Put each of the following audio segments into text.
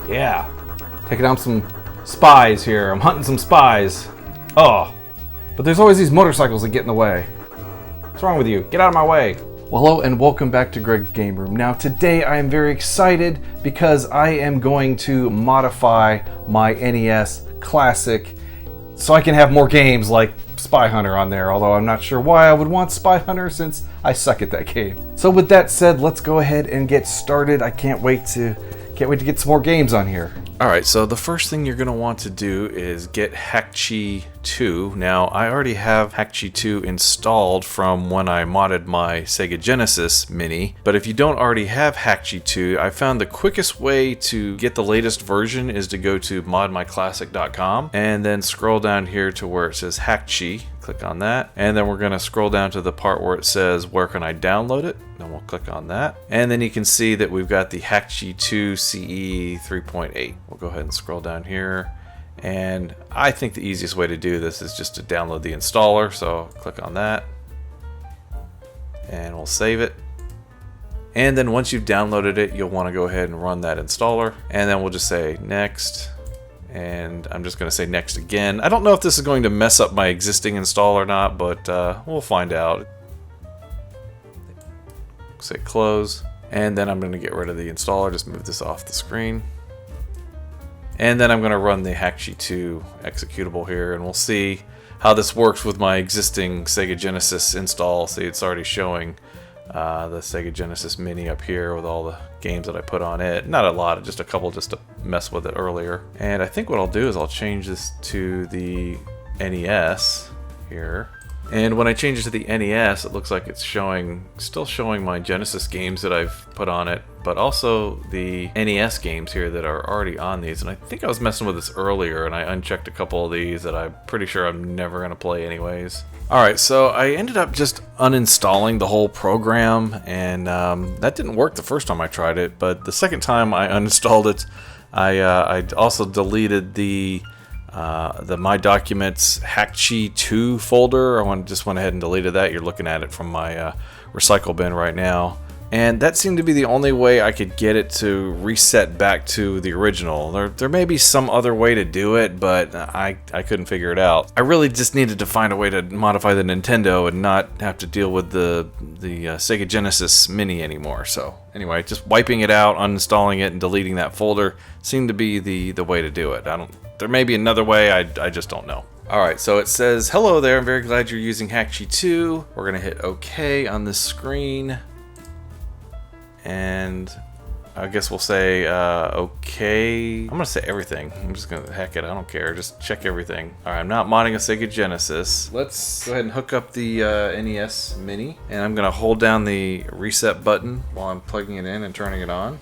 Yeah. Taking down some spies here. I'm hunting some spies. Oh. But there's always these motorcycles that get in the way. What's wrong with you? Get out of my way. Well, hello and welcome back to Greg's Game Room. Now today I am very excited because I am going to modify my NES Classic so I can have more games like Spy Hunter on there, although I'm not sure why I would want Spy Hunter since I suck at that game. So with that said, let's go ahead and get started. I can't wait to get some more games on here. Alright, so the first thing you're going to want to do is get Hakchi 2. Now, I already have Hakchi 2 installed from when I modded my Sega Genesis Mini, but if you don't already have Hakchi 2, I found the quickest way to get the latest version is to go to modmyclassic.com and then scroll down here to where it says Hakchi. Click on that, and then we're going to scroll down to the part where it says where can I download it. Then we'll click on that, and then you can see that we've got the Hakchi 2 CE 3.8. We'll go ahead and scroll down here, and I think the easiest way to do this is just to download the installer. So click on that, and we'll save it. And then once you've downloaded it, you'll want to go ahead and run that installer, and then we'll just say next. And I'm just going to say next again. I don't know if this is going to mess up my existing install or not, but we'll find out. Say close, and then I'm going to get rid of the installer. Just move this off the screen. And then I'm going to run the Hakchi 2 executable here, and we'll see how this works with my existing Sega Genesis install. See, it's already showing the Sega Genesis Mini up here with all the games that I put on it. Not a lot, just a couple just to mess with it earlier. And I think what I'll do is I'll change this to the NES here. And when I change it to the NES, it looks like it's still showing my Genesis games that I've put on it, but also the NES games here that are already on these. And I think I was messing with this earlier, and I unchecked a couple of these that I'm pretty sure I'm never going to play anyways. Alright, so I ended up just uninstalling the whole program, and that didn't work the first time I tried it, but the second time I uninstalled it, I also deleted the My Documents Hakchi 2 folder. Just went ahead and deleted that. You're looking at it from my recycle bin right now. And that seemed to be the only way I could get it to reset back to the original. There may be some other way to do it, but I couldn't figure it out. I really just needed to find a way to modify the Nintendo and not have to deal with the Sega Genesis Mini anymore. So anyway, just wiping it out, uninstalling it, and deleting that folder seemed to be the way to do it. There may be another way, I just don't know. Alright, so it says, hello there, I'm very glad you're using Hakchi 2. We're going to hit OK on this screen. And I guess we'll say okay. I'm gonna say everything. I'm just gonna heck it. I don't care. Just check everything. All right. I'm not modding a Sega Genesis. Let's go ahead and hook up the NES Mini, and I'm gonna hold down the reset button while I'm plugging it in and turning it on.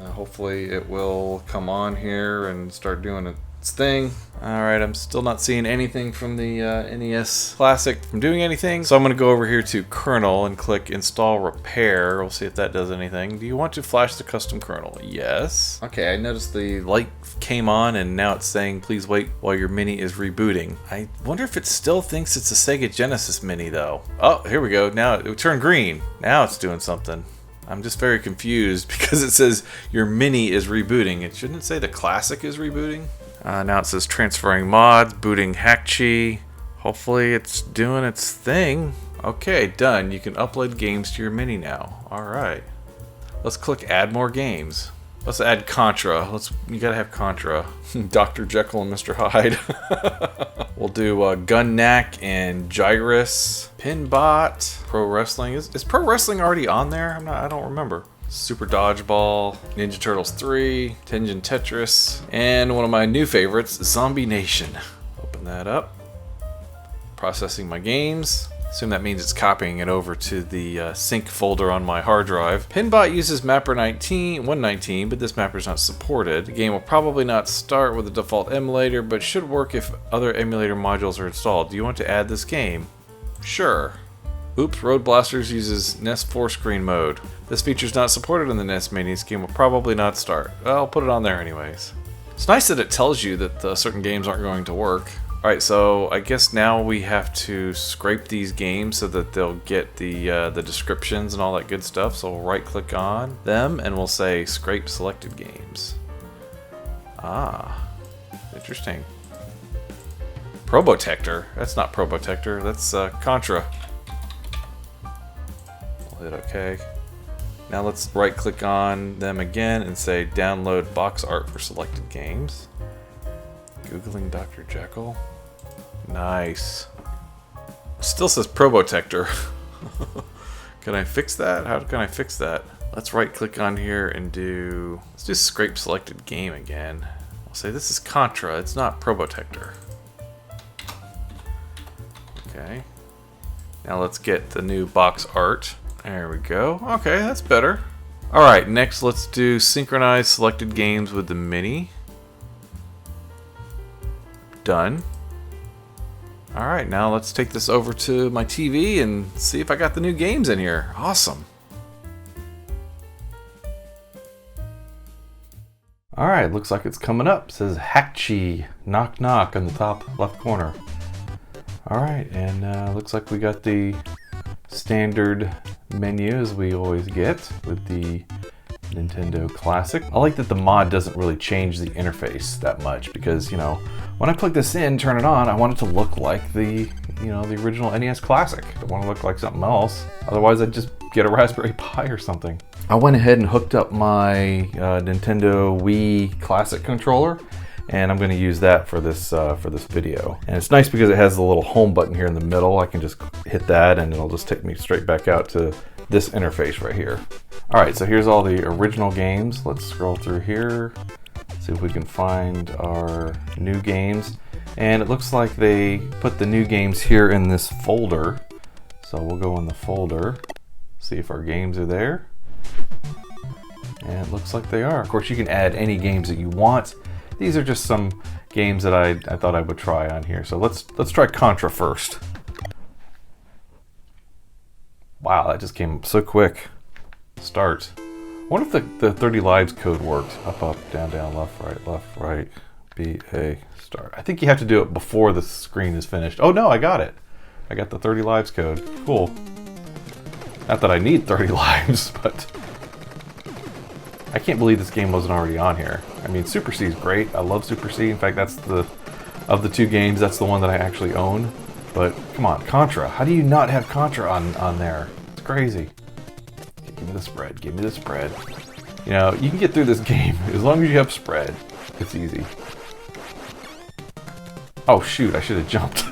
Hopefully, it will come on here and start doing its thing. Alright, I'm still not seeing anything from the NES Classic from doing anything. So I'm going to go over here to kernel and click install repair. We'll see if that does anything. Do you want to flash the custom kernel? Yes. Okay, I noticed the light came on and now it's saying please wait while your Mini is rebooting. I wonder if it still thinks it's a Sega Genesis Mini though. Oh, here we go. Now it turned green. Now it's doing something. I'm just very confused because it says your Mini is rebooting. It shouldn't say the Classic is rebooting. Now it says transferring mods, booting Hakchi. Hopefully it's doing its thing. Okay, done. You can upload games to your Mini now. Alright. Let's click add more games. Let's add Contra. You gotta have Contra. Dr. Jekyll and Mr. Hyde. We'll do Gun Knack and Gyrus. Pinbot. Pro Wrestling. Is Pro Wrestling already on there? I don't remember. Super Dodgeball, Ninja Turtles 3, Tengen Tetris, and one of my new favorites, Zombie Nation. Open that up. Processing my games. Assume that means it's copying it over to the sync folder on my hard drive. Pinbot uses mapper 119, but this mapper is not supported. The game will probably not start with the default emulator, but should work if other emulator modules are installed. Do you want to add this game? Sure. Oops, Road Blasters uses NES 4-screen mode. This feature is not supported in the NES Mini. This game will probably not start. Well, I'll put it on there anyways. It's nice that it tells you that certain games aren't going to work. Alright, so I guess now we have to scrape these games so that they'll get the descriptions and all that good stuff. So we'll right click on them and we'll say scrape selected games. Ah, interesting. Probotector. That's not Probotector. That's Contra. We'll hit OK. Now let's right-click on them again and say download box art for selected games. Googling Dr. Jekyll. Nice. Still says Probotector. Can I fix that? How can I fix that? Let's right-click on here and let's do scrape selected game again. I'll say this is Contra. It's not Probotector. Okay. Now let's get the new box art. There we go. Okay, that's better. Alright, next let's do synchronize selected games with the Mini. Done. Alright, now let's take this over to my TV and see if I got the new games in here. Awesome. Alright, looks like it's coming up. It says Hakchi, knock knock on the top left corner. Alright, and looks like we got the standard menu as we always get with the Nintendo Classic. I like that the mod doesn't really change the interface that much because, you know, when I plug this in, turn it on, I want it to look like the original NES Classic. I don't want to look like something else. Otherwise, I'd just get a Raspberry Pi or something. I went ahead and hooked up my Nintendo Wii Classic controller, and I'm going to use that for this video. And it's nice because it has the little home button here in the middle. I can just hit that and it'll just take me straight back out to this interface right here. Alright, so here's all the original games. Let's scroll through here, see if we can find our new games. And it looks like they put the new games here in this folder. So we'll go in the folder, see if our games are there. And it looks like they are. Of course, you can add any games that you want. These are just some games that I thought I would try on here. So let's try Contra first. Wow, that just came up so quick. Start. I wonder if the 30 lives code works. Up, up, down, down, left, right, B, A, start. I think you have to do it before the screen is finished. Oh no, I got it. I got the 30 lives code. Cool. Not that I need 30 lives, but I can't believe this game wasn't already on here. I mean, Super C is great. I love Super C. In fact, that's of the two games, that's the one that I actually own. But come on, Contra. How do you not have Contra on there? It's crazy. Okay, give me the spread. Give me the spread. You know, you can get through this game as long as you have spread. It's easy. Oh shoot, I should have jumped.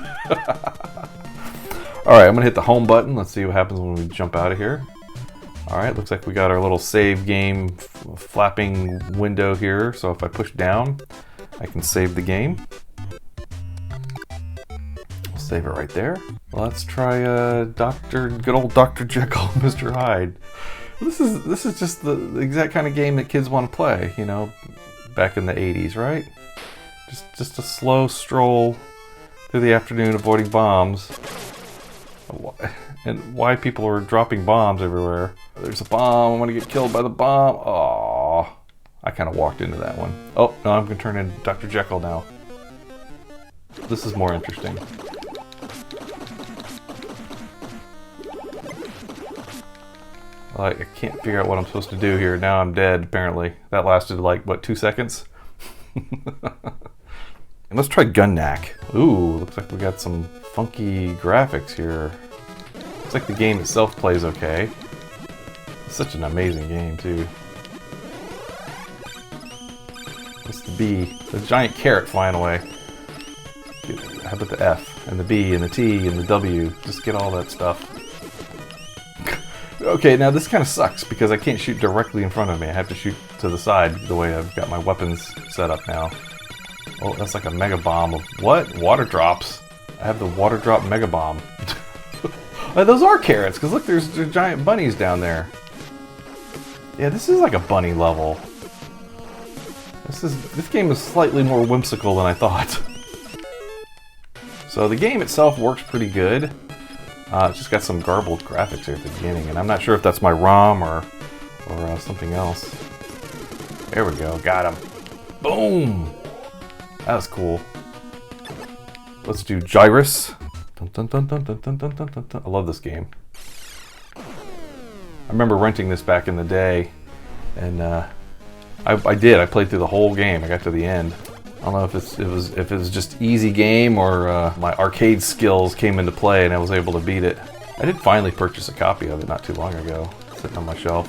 Alright, I'm gonna hit the home button. Let's see what happens when we jump out of here. Alright, looks like we got our little save game flapping window here. So if I push down, I can save the game. I'll save it right there. Let's try good old Dr. Jekyll and Mr. Hyde. This is just the exact kind of game that kids want to play, you know, back in the 80s, right? Just a slow stroll through the afternoon avoiding bombs. And why people are dropping bombs everywhere. There's a bomb, I'm gonna get killed by the bomb. Aww. I kind of walked into that one. Oh, no, I'm gonna turn into Dr. Jekyll now. This is more interesting. I can't figure out what I'm supposed to do here. Now I'm dead, apparently. That lasted like, what, 2 seconds? And let's try Gun Knack. Ooh, looks like we got some funky graphics here. Looks like the game itself plays okay. It's such an amazing game, too. What's the B? The giant carrot flying away. How about the F, and the B, and the T, and the W? Just get all that stuff. Okay, now this kind of sucks because I can't shoot directly in front of me. I have to shoot to the side the way I've got my weapons set up now. Oh, that's like a mega bomb of what? Water drops. I have the water drop mega bomb. Those are carrots, because look, there's giant bunnies down there. Yeah, this is like a bunny level. This game is slightly more whimsical than I thought. So the game itself works pretty good. It's just got some garbled graphics here at the beginning, and I'm not sure if that's my ROM or something else. There we go, got him. Boom! That was cool. Let's do Gyrus. Dun, dun, dun, dun, dun, dun, dun, dun, dun, dun. I love this game. I remember renting this back in the day, and I did. I played through the whole game. I got to the end. I don't know if it was just easy game or my arcade skills came into play and I was able to beat it. I did finally purchase a copy of it not too long ago, sitting on my shelf.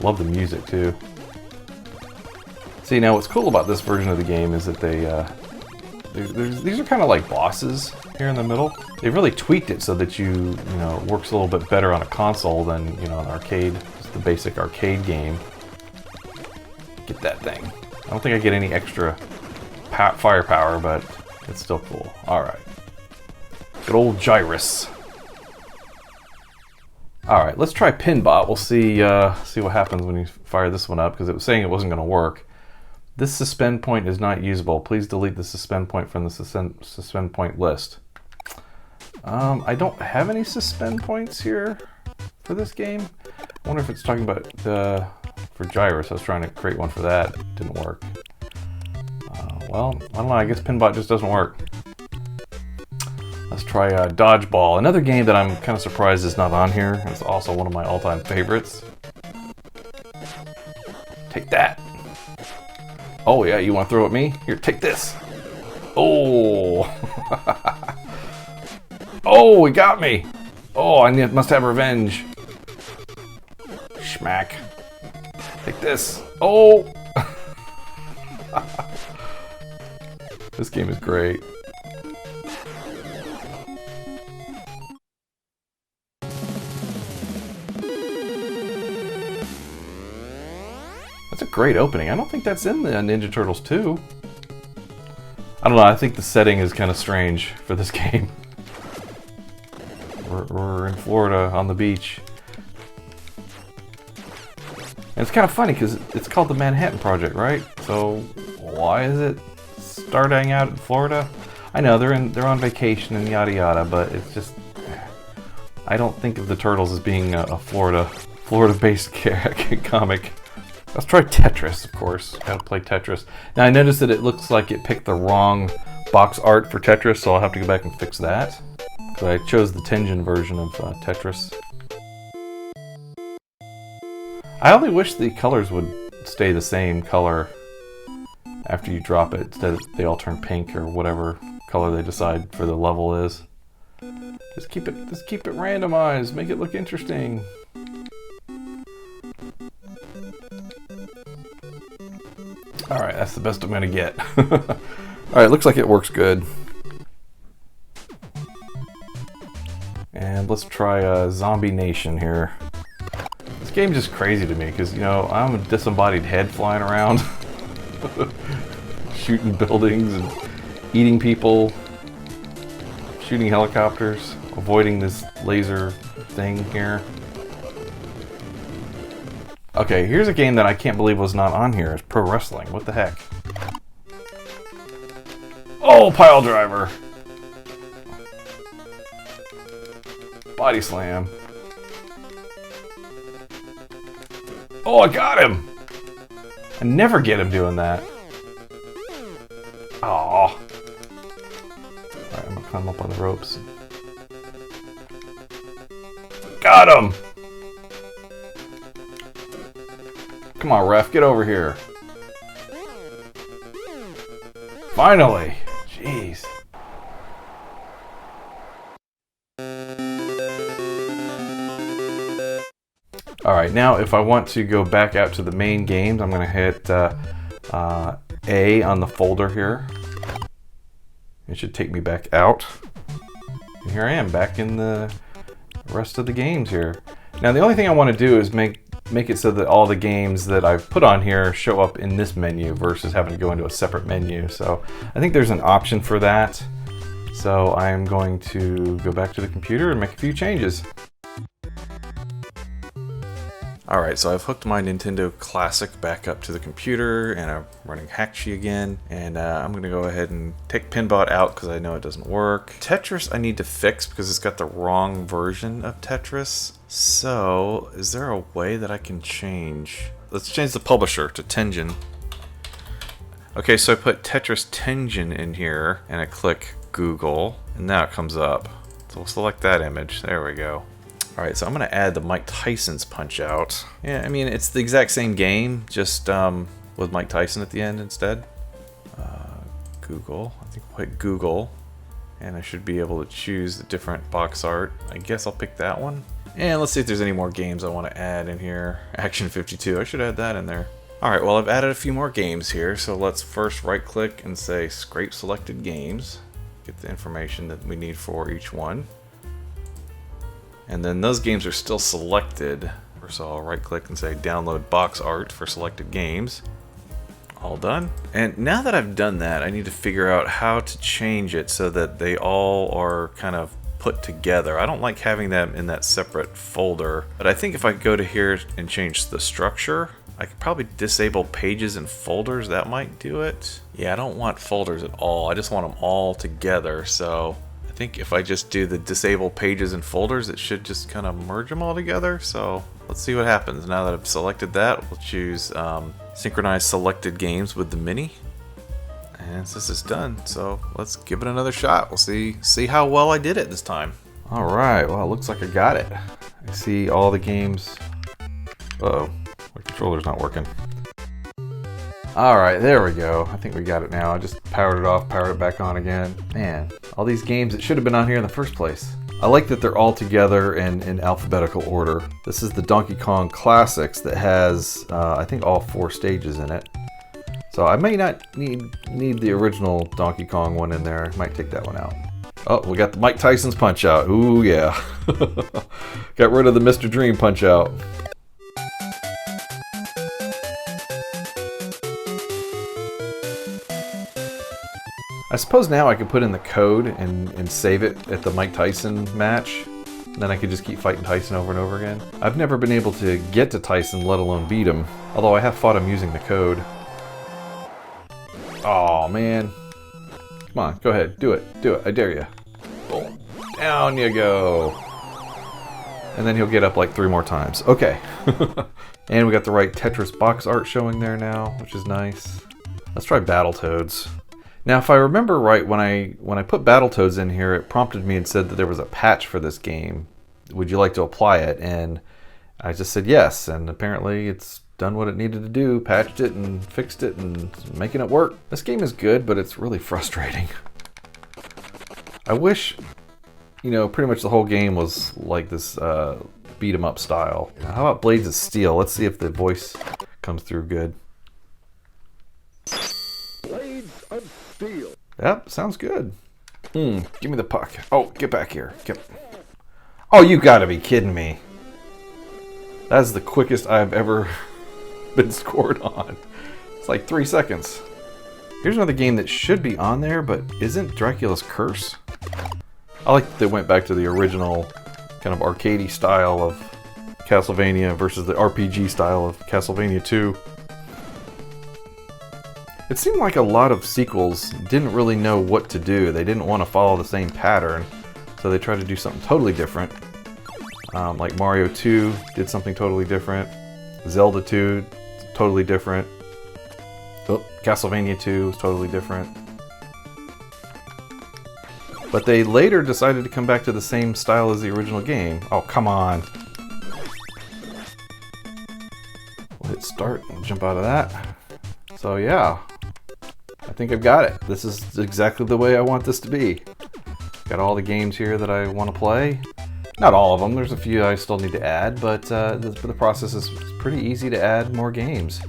Love the music too. See, now what's cool about this version of the game is that these are kind of like bosses here in the middle. They've really tweaked it so that you know, it works a little bit better on a console than, you know, an arcade, just the basic arcade game. Get that thing. I don't think I get any extra firepower, but it's still cool. Alright. Good old Gyrus. Alright, let's try Pinbot. We'll see what happens when you fire this one up, because it was saying it wasn't going to work. This suspend point is not usable. Please delete the suspend point from the suspend point list. I don't have any suspend points here for this game. I wonder if it's talking about for Gyrus. I was trying to create one for that. Didn't work. Well, I don't know. I guess Pinbot just doesn't work. Let's try Dodgeball. Another game that I'm kind of surprised is not on here. It's also one of my all-time favorites. Take that. Oh yeah, you want to throw at me? Here, take this. Oh. Oh, he got me. Oh, I must have revenge. Schmack. Take this. Oh. This game is great. That's a great opening. I don't think that's in the Ninja Turtles 2. I don't know, I think the setting is kind of strange for this game. We're in Florida on the beach. And it's kind of funny because it's called the Manhattan Project, right? So why is it starting out in Florida? I know they're on vacation and yada yada, but it's just, I don't think of the Turtles as being a Florida-based comic. Let's try Tetris, of course. Gotta play Tetris. Now I noticed that it looks like it picked the wrong box art for Tetris, so I'll have to go back and fix that. So I chose the Tengen version of Tetris. I only wish the colors would stay the same color after you drop it, instead they all turn pink or whatever color they decide for the level is. Just keep it randomized, make it look interesting. Alright, that's the best I'm gonna get. Alright, looks like it works good. And let's try Zombie Nation here. This game's just crazy to me because, you know, I'm a disembodied head flying around. Shooting buildings and eating people. Shooting helicopters. Avoiding this laser thing here. Okay, here's a game that I can't believe was not on here. It's Pro Wrestling. What the heck? Oh, pile driver! Body slam. Oh, I got him! I never get him doing that. Aww. Alright, I'm gonna climb up on the ropes. Got him! Come on, ref, get over here. Finally! Jeez. Alright, now if I want to go back out to the main games, I'm going to hit A on the folder here. It should take me back out. And here I am, back in the rest of the games here. Now the only thing I want to do is make it so that all the games that I've put on here show up in this menu versus having to go into a separate menu. So I think there's an option for that. So I'm going to go back to the computer and make a few changes. Alright, so I've hooked my Nintendo Classic back up to the computer and I'm running Hakchi again. And I'm going to go ahead and take Pinbot out because I know it doesn't work. Tetris I need to fix because it's got the wrong version of Tetris. So, is there a way that I can change? Let's change the publisher to Tengen. Okay, so I put Tetris Tengen in here and I click Google and now it comes up. So we'll select that image. There we go. All right, so I'm gonna add the Mike Tyson's Punch-Out. Yeah, I mean, it's the exact same game, just with Mike Tyson at the end instead. Google, I think we'll hit Google, and I should be able to choose the different box art. I guess I'll pick that one. And let's see if there's any more games I want to add in here. Action 52, I should add that in there. All right, well, I've added a few more games here, so let's first right click and say scrape selected games. Get the information that we need for each one. And then those games are still selected, so I'll right click and say download box art for selected games. All done. And now that I've done that, I need to figure out how to change it so that they all are kind of put together. I don't like having them in that separate folder, but I think if I go to here and change the structure, I could probably disable pages and folders. That might do it. Yeah, I don't want folders at all. I just want them all together. So I think if I just do the disable pages and folders, it should just kind of merge them all together. So let's see what happens. Now that I've selected that, we'll choose synchronize selected games with the mini. And this is done, so let's give it another shot. We'll see how well I did it this time. All right, well, it looks like I got it. I see all the games. Uh-oh, my controller's not working. All right, there we go. I think we got it now. I just powered it off, powered it back on again. Man, all these games that should have been on here in the first place. I like that they're all together and in alphabetical order. This is the Donkey Kong Classics that has, I think, all 4 stages in it. So I may not need the original Donkey Kong one in there. I might take that one out. Oh, we got the Mike Tyson's Punch-Out. Ooh, yeah. Got rid of the Mr. Dream Punch-Out. I suppose now I could put in the code and save it at the Mike Tyson match. Then I could just keep fighting Tyson over and over again. I've never been able to get to Tyson, let alone beat him. Although I have fought him using the code. Oh man. Come on, go ahead. Do it. Do it. I dare you. Boom. Down you go. And then he'll get up like 3 more times. Okay. And we got the right Tetris box art showing there now, which is nice. Let's try Battletoads. Now, if I remember right, when I put Battletoads in here, it prompted me and said that there was a patch for this game. Would you like to apply it? And I just said yes, and apparently it's done what it needed to do, patched it and fixed it and making it work. This game is good, but it's really frustrating. I wish, you know, pretty much the whole game was like this beat 'em up style. How about Blades of Steel? Let's see if the voice comes through good. Blades of Steel. Yep, sounds good. Give me the puck. Oh, get back here. Oh, you gotta be kidding me. That's the quickest I've ever been scored on. It's like 3 seconds. Here's another game that should be on there, but isn't Dracula's Curse? I like that they went back to the original kind of arcadey style of Castlevania versus the RPG style of Castlevania 2. It seemed like a lot of sequels didn't really know what to do. They didn't want to follow the same pattern, so they tried to do something totally different. Like Mario 2 did something totally different. Zelda 2, totally different. Oh, Castlevania 2 was totally different. But they later decided to come back to the same style as the original game. Oh, come on. We'll hit start and jump out of that. So yeah, I think I've got it. This is exactly the way I want this to be. Got all the games here that I want to play. Not all of them, there's a few I still need to add, but the process is pretty easy to add more games.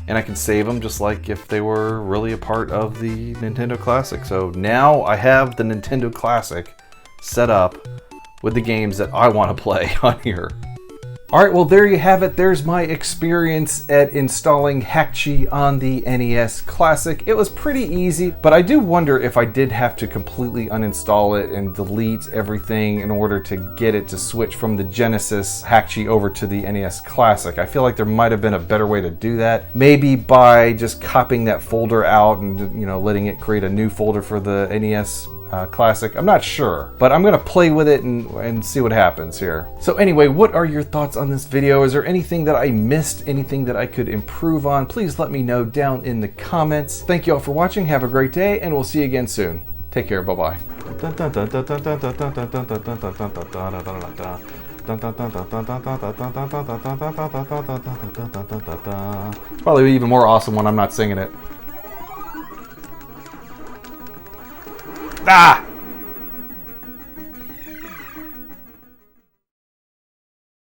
And I can save them just like if they were really a part of the Nintendo Classic. So now I have the Nintendo Classic set up with the games that I want to play on here. Alright, well there you have it. There's my experience at installing Hakchi on the NES Classic. It was pretty easy, but I do wonder if I did have to completely uninstall it and delete everything in order to get it to switch from the Genesis Hakchi over to the NES Classic. I feel like there might have been a better way to do that. Maybe by just copying that folder out and, you know, letting it create a new folder for the NES Classic. I'm not sure, but I'm gonna play with it and see what happens here. So anyway, what are your thoughts on this video? Is there anything that I missed, anything that I could improve on? Please let me know down in the comments. Thank you all for watching. Have a great day, and we'll see you again soon. Take care. Bye-bye. Probably even more awesome when I'm not singing it. Ah!